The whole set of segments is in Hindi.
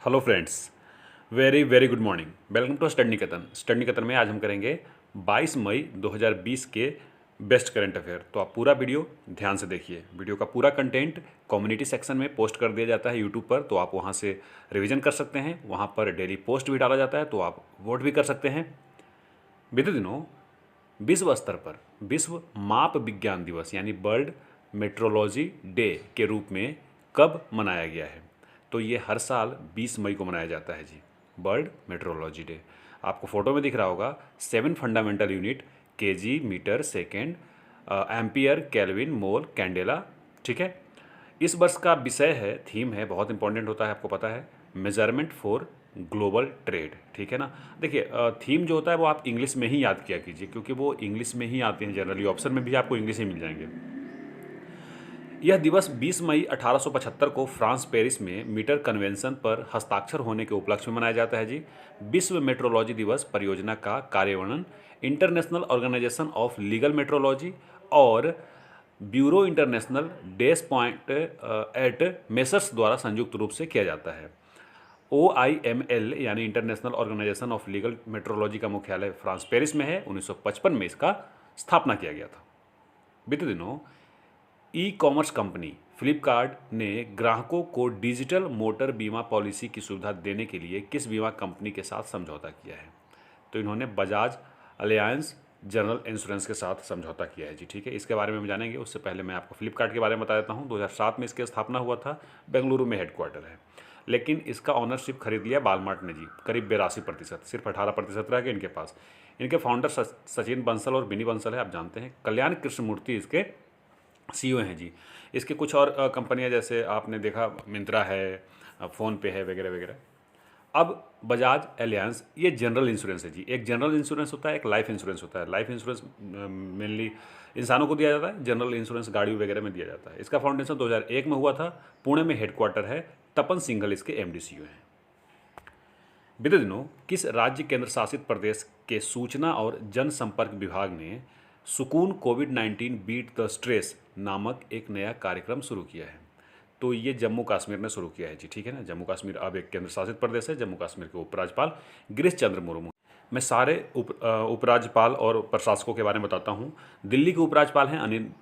Hello friends, very very good morning. Welcome to study Niketan. Study Niketan में आज हम करेंगे 22 मई 2020 के बेस्ट करंट अफेयर। तो आप पूरा वीडियो ध्यान से देखिए। वीडियो का पूरा कंटेंट कम्युनिटी सेक्शन में पोस्ट कर दिया जाता है यूट्यूब पर, तो आप वहां से रिवीजन कर सकते हैं। वहां पर डेली पोस्ट भी डाला जाता है, तो आप वोट भी कर सकते हैं। बीते दिनों विश्व स्तर पर विश्व माप विज्ञान दिवस यानी वर्ल्ड मेट्रोलॉजी डे के रूप में कब मनाया गया है? तो ये हर साल 20 मई को मनाया जाता है जी, वर्ल्ड मेट्रोलॉजी डे। आपको फोटो में दिख रहा होगा 7 fundamental unit, KG, metre, second, ampere, kelvin, mole, candela. ठीक है। इस वर्ष का विषय है, थीम है, बहुत इंपॉर्टेंट होता है, आपको पता है, मेजरमेंट फॉर ग्लोबल ट्रेड। ठीक है ना। देखिए, थीम जो होता है वो आप इंग्लिश में ही याद किया कीजिए, क्योंकि वो इंग्लिश में ही आते हैं जनरली। ऑप्शन में भी आपको इंग्लिश ही मिल जाएंगे। यह दिवस 20 मई 1875 को फ्रांस पेरिस में मीटर कन्वेंशन पर हस्ताक्षर होने के उपलक्ष्य में मनाया जाता है जी। विश्व मेट्रोलॉजी दिवस परियोजना का कार्यान्वयन international organization of legal metrology और ब्यूरो इंटरनेशनल डेस पॉइंट एट मेसर्स द्वारा संयुक्त रूप से किया जाता है। OIML यानी international organization of legal metrology का मुख्यालय फ्रांस पेरिस में है। 1955 में इसका स्थापना किया गया था। बीते दिनों ई कॉमर्स कंपनी फ्लिपकार्ट ने ग्राहकों को डिजिटल मोटर बीमा पॉलिसी की सुविधा देने के लिए किस बीमा कंपनी के साथ समझौता किया है? तो इन्होंने बजाज अलायंस जनरल इंश्योरेंस के साथ समझौता किया है जी। ठीक है, इसके बारे में हम जानेंगे। उससे पहले मैं आपको फ्लिपकार्ट के बारे में बता देता हूँ। 2007 में इसकी स्थापना हुआ था। बेंगलुरु में हेडक्वार्टर है, लेकिन इसका ऑनरशिप खरीद लिया वालमार्ट ने जी, करीब 82%। सिर्फ 18% रह गए इनके पास। इनके फाउंडर सचिन बंसल और बिनी बंसल है, आप जानते हैं। कल्याण कृष्णमूर्ति इसके CEO हैं जी। इसके कुछ और कंपनियां, जैसे आपने देखा मिंत्रा है, फ़ोन पे है, वगैरह वगैरह। अब बजाज एलियांस, ये जनरल इंश्योरेंस है जी। एक जनरल इंश्योरेंस होता है, एक लाइफ इंश्योरेंस होता है। लाइफ इंश्योरेंस मेनली इंसानों को दिया जाता है, जनरल इंश्योरेंस गाड़ी वगैरह में दिया जाता है। इसका फाउंडेशन 2001 में हुआ था। पुणे में हेडक्वार्टर है। तपन सिंघल इसके MD CEO हैं। बीते दिनों किस राज्य केंद्र शासित प्रदेश के सूचना और जनसंपर्क विभाग ने सुकून कोविड-19 बीट द स्ट्रेस नामक एक नया कार्यक्रम शुरू किया है? तो ये जम्मू कश्मीर ने शुरू किया है जी। ठीक है ना। जम्मू कश्मीर अब एक केंद्र शासित प्रदेश है। जम्मू कश्मीर के उपराज्यपाल गिरीश चंद्र मुर्मू। मैं सारे उपराज्यपाल और प्रशासकों के बारे में बताता हूँ। दिल्ली के उपराज्यपाल हैं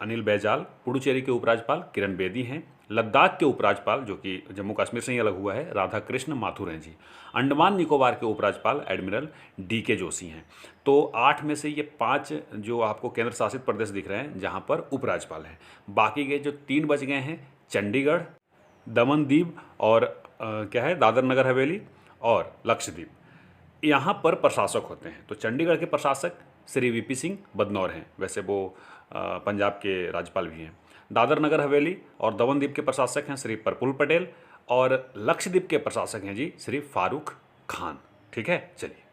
अनिल बैजाल। पुडुचेरी के उपराज्यपाल किरण बेदी हैं। लद्दाख के उपराज्यपाल, जो कि जम्मू कश्मीर से ही अलग हुआ है, राधा कृष्ण माथुर हैं जी। अंडमान निकोबार के उपराज्यपाल एडमिरल DK जोशी हैं। तो 8 में से ये 5 जो आपको केंद्र शासित प्रदेश दिख रहे हैं जहाँ पर उपराज्यपाल हैं। बाकी के जो 3 बच गए हैं, चंडीगढ़, दमन दीव और क्या है, दादर नगर हवेली और लक्षद्वीप, यहाँ पर प्रशासक होते हैं। तो चंडीगढ़ के प्रशासक श्री VP सिंह बदनौर हैं, वैसे वो पंजाब के राज्यपाल भी हैं। दादर नगर हवेली और दमनदीप के प्रशासक हैं श्री प्रफुल्ल पटेल, और लक्षद्वीप के प्रशासक हैं जी श्री फारूक खान। ठीक है, चलिए।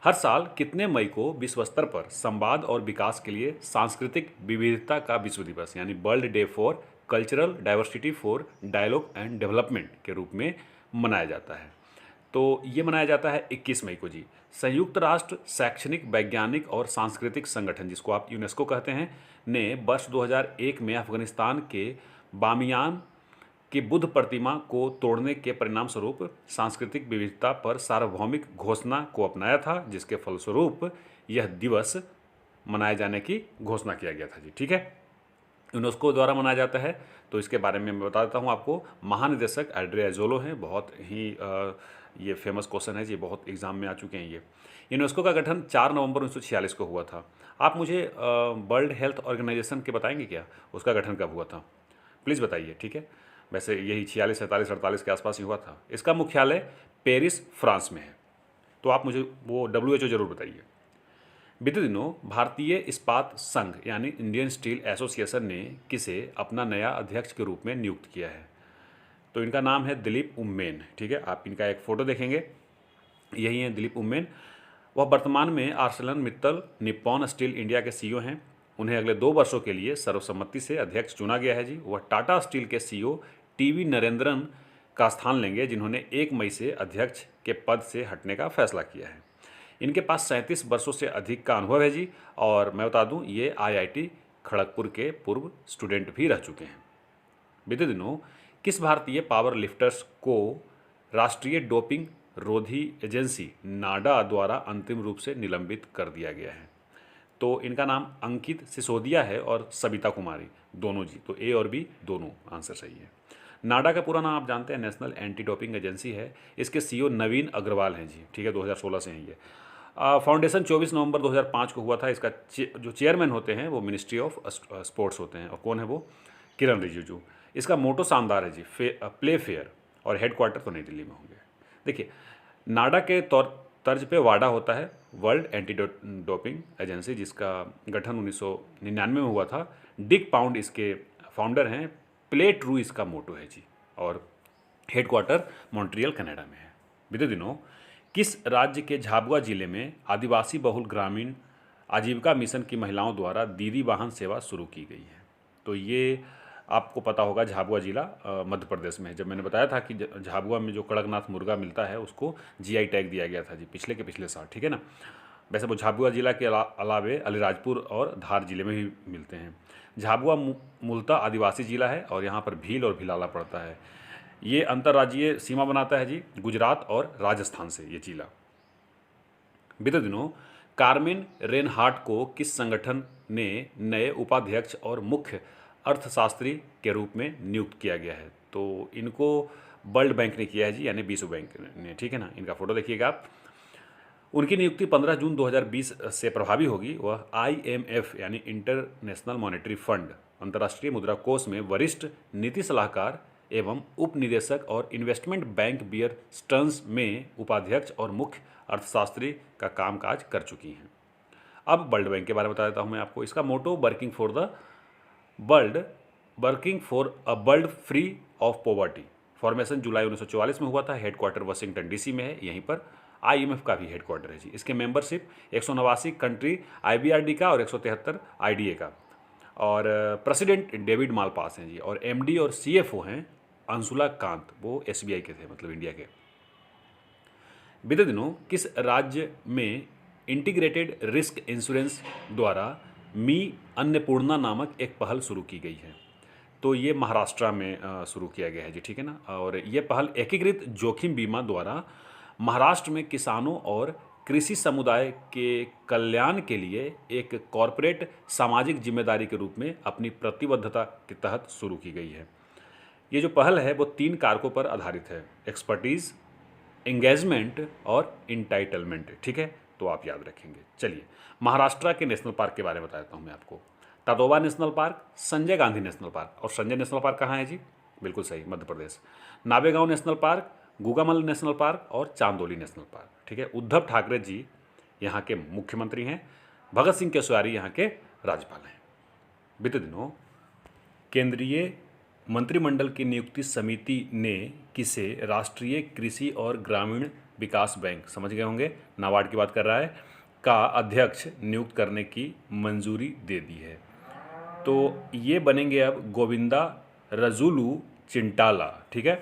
हर साल कितने मई को विश्व स्तर पर संवाद और विकास के लिए सांस्कृतिक विविधता का विश्व दिवस यानी world day for cultural diversity for dialogue and development के रूप में मनाया जाता है? तो ये मनाया जाता है 21 मई को जी। संयुक्त राष्ट्र शैक्षणिक, वैज्ञानिक और सांस्कृतिक संगठन, जिसको आप यूनेस्को कहते हैं, ने वर्ष 2001 में अफगानिस्तान के बामियान की बुद्ध प्रतिमा को तोड़ने के परिणाम स्वरूप सांस्कृतिक विविधता पर सार्वभौमिक घोषणा को अपनाया था, जिसके फलस्वरूप यह दिवस मनाए जाने की घोषणा किया गया था जी। ठीक है, यूनेस्को द्वारा मनाया जाता है। तो इसके बारे में मैं बता देता हूँ आपको। महानिदेशक एड्रे एजोलो हैं। बहुत ही ये फेमस क्वेश्चन है जी, बहुत एग्जाम में आ चुके हैं ये। यूनेस्को का गठन 4 नवंबर 1946 को हुआ था। आप मुझे वर्ल्ड हेल्थ ऑर्गेनाइजेशन के बताएंगे क्या, उसका गठन कब हुआ था? प्लीज़ बताइए। ठीक है, वैसे यही 46, 47, 48 के आसपास ही हुआ था। इसका मुख्यालय पेरिस, फ्रांस में है। तो आप मुझे वो WHO जरूर बताइए। बीते दिनों भारतीय इस्पात संघ यानी इंडियन स्टील एसोसिएशन ने किसे अपना नया अध्यक्ष के रूप में नियुक्त किया है? तो इनका नाम है दिलीप उम्मेन। ठीक है, आप इनका एक फ़ोटो देखेंगे, यही है दिलीप उम्मेन। वह वर्तमान में Arsalan Mittal Nippon steel India के CEO हैं। उन्हें अगले 2 वर्षों के लिए सर्वसम्मति से अध्यक्ष चुना गया है जी। वह टाटा स्टील के CEO TV नरेंद्रन का स्थान लेंगे, जिन्होंने 1 मई से अध्यक्ष के पद से हटने का फैसला किया है। इनके पास 37 वर्षों से अधिक का अनुभव है जी, और मैं बता दूं ये IIT खड़गपुर के पूर्व स्टूडेंट भी रह चुके हैं। बीते दिनों किस भारतीय पावर लिफ्टर्स को राष्ट्रीय डोपिंग रोधी एजेंसी नाडा द्वारा अंतिम रूप से निलंबित कर दिया गया है। तो इनका नाम अंकित सिसोदिया है और सबिता कुमारी, दोनों जी। तो ए और बी दोनों आंसर सही है। नाडा का पूरा नाम आप जानते हैं, नेशनल एंटी डोपिंग एजेंसी है। इसके सीईओ नवीन अग्रवाल हैं जी, ठीक है, 2016 से हैं ये। फाउंडेशन 24 नवंबर 2005 को हुआ था। इसका जो चेयरमैन होते हैं वो मिनिस्ट्री ऑफ स्पोर्ट्स होते हैं, और कौन है वो? किरण रिजिजू। इसका मोटो शानदार है जी, प्ले फेयर, और हेडक्वार्टर तो नई दिल्ली में होंगे। देखिए, नाडा के तर्ज पे वाडा होता है, वर्ल्ड एंटी डोपिंग एजेंसी, जिसका गठन 1999 में हुआ था। डिक पाउंड इसके फाउंडर हैं। प्ले ट्रू इसका मोटो है जी, और हेडक्वार्टर मॉन्ट्रियल कनाडा में है। बीते दिनों किस राज्य के झाबुआ जिले में आदिवासी बहुल ग्रामीण आजीविका मिशन की महिलाओं द्वारा दीदी वाहन सेवा शुरू की गई है? तो ये आपको पता होगा, झाबुआ जिला मध्य प्रदेश में है। जब मैंने बताया था कि झाबुआ में जो कड़कनाथ मुर्गा मिलता है उसको जीआई टैग दिया गया था जी, पिछले साल, ठीक है ना। वैसे वो झाबुआ जिला के अलावे अलीराजपुर और धार जिले में भी मिलते हैं। झाबुआ मूलतः आदिवासी जिला है और यहाँ पर भील और भिलाला पड़ता है। ये अंतर्राज्यीय सीमा बनाता है जी, गुजरात और राजस्थान से ये जिला। बीते दिनों कार्मेन रेनहार्ट को किस संगठन ने नए उपाध्यक्ष और मुख्य अर्थशास्त्री के रूप में नियुक्त किया गया है? तो इनको वर्ल्ड बैंक ने किया है जी, यानी विश्व बैंक ने, ठीक है ना। इनका फोटो देखिएगा आप। उनकी नियुक्ति 15 जून 2020 से प्रभावी होगी। वह IMF यानी इंटरनेशनल मॉनेटरी फंड, अंतर्राष्ट्रीय मुद्रा कोष में वरिष्ठ नीति सलाहकार एवं उप निदेशक और इन्वेस्टमेंट बैंक बियर स्टर्न्स में उपाध्यक्ष और मुख्य अर्थशास्त्री का कामकाज कर चुकी हैं। अब वर्ल्ड बैंक के बारे में बता देता हूँ मैं आपको। इसका motto working for a world free of poverty. Formation जुलाई 1944 में हुआ था। हेडक्वार्टर वाशिंगटन DC में है। यहीं पर IMF का भी हेडक्वार्टर है जी। इसके मेंबरशिप 189 कंट्री IBRD का और 173 IDA का, और प्रेसिडेंट डेविड मालपास हैं जी, और MD और CFO हैं अंशुला कांत, वो SBI के थे, मतलब इंडिया के। बीते दिनों किस राज्य में इंटीग्रेटेड रिस्क इंश्योरेंस द्वारा मी अन्नपूर्णा नामक एक पहल शुरू की गई है? तो ये महाराष्ट्र में शुरू किया गया है जी, ठीक है ना। और ये पहल एकीकृत जोखिम बीमा द्वारा महाराष्ट्र में किसानों और कृषि समुदाय के कल्याण के लिए एक कॉरपोरेट सामाजिक जिम्मेदारी के रूप में अपनी प्रतिबद्धता के तहत शुरू की गई है। ये जो पहल है वो 3 कारकों पर आधारित है: एक्सपर्टीज़, एंगेजमेंट और इंटाइटलमेंट, ठीक है। तो आप याद रखेंगे। चलिए, महाराष्ट्र के नेशनल पार्क के बारे में बता देता हूँ मैं आपको। Tadoba national park, Sanjay Gandhi national park. और संजय नेशनल पार्क कहाँ है जी? बिल्कुल सही, Madhya Pradesh. Navegaon national park, Gugamal national park और चांदोली नेशनल पार्क, ठीक है। उद्धव ठाकरे जी यहाँ के मुख्यमंत्री हैं। भगत सिंह केशवारी यहाँ के राज्यपाल हैं। बीते दिनों केंद्रीय मंत्रिमंडल की नियुक्ति समिति ने किसे राष्ट्रीय कृषि और ग्रामीण विकास बैंक, समझ गए होंगे, नाबार्ड की बात कर रहा है, का अध्यक्ष नियुक्त करने की मंजूरी दे दी है? तो ये बनेंगे अब गोविंदा रजुलू चिंटाला, ठीक है।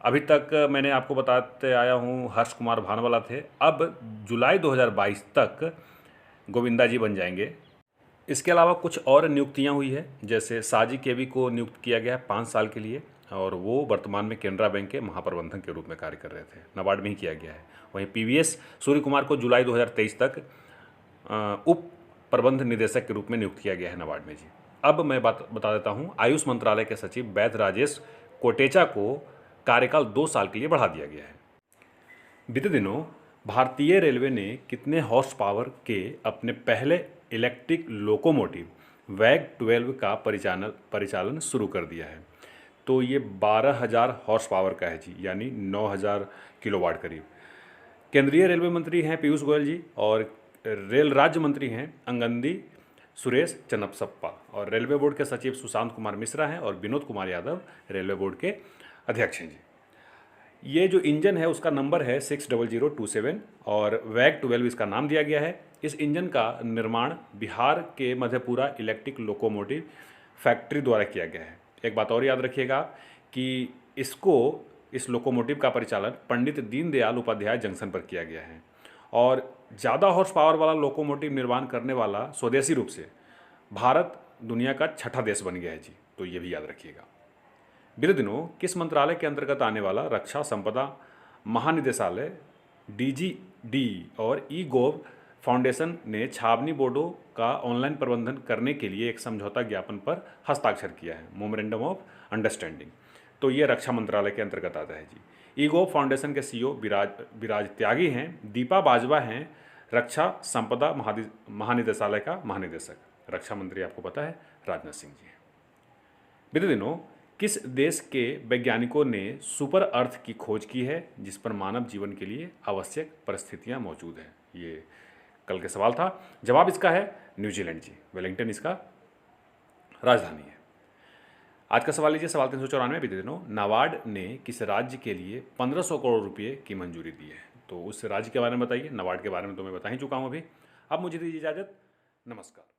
अभी तक मैंने आपको बताते आया हूँ हर्ष कुमार भानवाला थे। अब जुलाई 2022 तक गोविंदा जी बन जाएंगे। इसके अलावा कुछ और नियुक्तियां हुई है, जैसे साजी केवी को नियुक्त किया गया है 5 साल के लिए, और वो वर्तमान में केनरा बैंक के महाप्रबंधक के रूप में कार्य कर रहे थे। नाबार्ड में ही किया गया है। वहीं PVS सूर्य कुमार को जुलाई 2023 तक उप प्रबंध निदेशक के रूप में नियुक्त किया गया है नाबार्ड में जी। अब मैं बता देता हूँ, आयुष मंत्रालय के सचिव वैद्य राजेश कोटेचा को कार्यकाल 2 साल के लिए बढ़ा दिया गया है। बीते दिनों भारतीय रेलवे ने कितने हॉर्स पावर के अपने पहले इलेक्ट्रिक लोकोमोटिव वैग 12 का परिचालन शुरू कर दिया है? तो ये 12,000 हॉर्स पावर का है जी, यानी 9,000 किलोवाट करीब। केंद्रीय रेलवे मंत्री हैं पीयूष गोयल जी, और रेल राज्य मंत्री हैं अंगदी सुरेश चन्नप्पा, और रेलवे बोर्ड के सचिव सुशांत कुमार मिश्रा हैं, और विनोद कुमार यादव रेलवे बोर्ड के अध्यक्ष हैं जी। ये जो इंजन है उसका नंबर है 60027, और वैग 12 इसका नाम दिया गया है। इस इंजन का निर्माण बिहार के मधेपुरा इलेक्ट्रिक लोकोमोटिव फैक्ट्री द्वारा किया गया है। एक बात और याद रखिएगा कि इस लोकोमोटिव का परिचालन पंडित दीनदयाल उपाध्याय जंक्शन पर किया गया है, और ज़्यादा हॉर्स पावर वाला लोकोमोटिव निर्माण करने वाला स्वदेशी रूप से भारत दुनिया का 6ठा देश बन गया है जी। तो ये भी याद रखिएगा। बीते दिनों किस मंत्रालय के अंतर्गत आने वाला रक्षा संपदा महानिदेशालय डीजीडी और ई गोव फाउंडेशन ने छावनी बोर्डों का ऑनलाइन प्रबंधन करने के लिए एक समझौता ज्ञापन पर हस्ताक्षर किया है, मेमोरेंडम ऑफ अंडरस्टैंडिंग। तो ये रक्षा मंत्रालय के अंतर्गत आता है जी। ई गोव फाउंडेशन के सीईओ विराज त्यागी हैं, दीपा बाजवा हैं रक्षा संपदा महानिदेशालय का महानिदेशक। रक्षा मंत्री आपको पता है राजनाथ सिंह जी हैं। बीते दिनों किस देश के वैज्ञानिकों ने सुपर अर्थ की खोज की है जिस पर मानव जीवन के लिए आवश्यक परिस्थितियां मौजूद हैं? ये कल के सवाल था। जवाब इसका है न्यूजीलैंड जी। वेलिंगटन इसका राजधानी है। आज का सवाल लीजिए, सवाल 394। बीते दिनों नाबार्ड ने किस राज्य के लिए 1500 करोड़ रुपए की मंजूरी दी है? तो उस राज्य के बारे में बताइए। नाबार्ड के बारे में तो मैं बता ही चुका हूं अभी। अब मुझे दीजिए इजाजत। नमस्कार।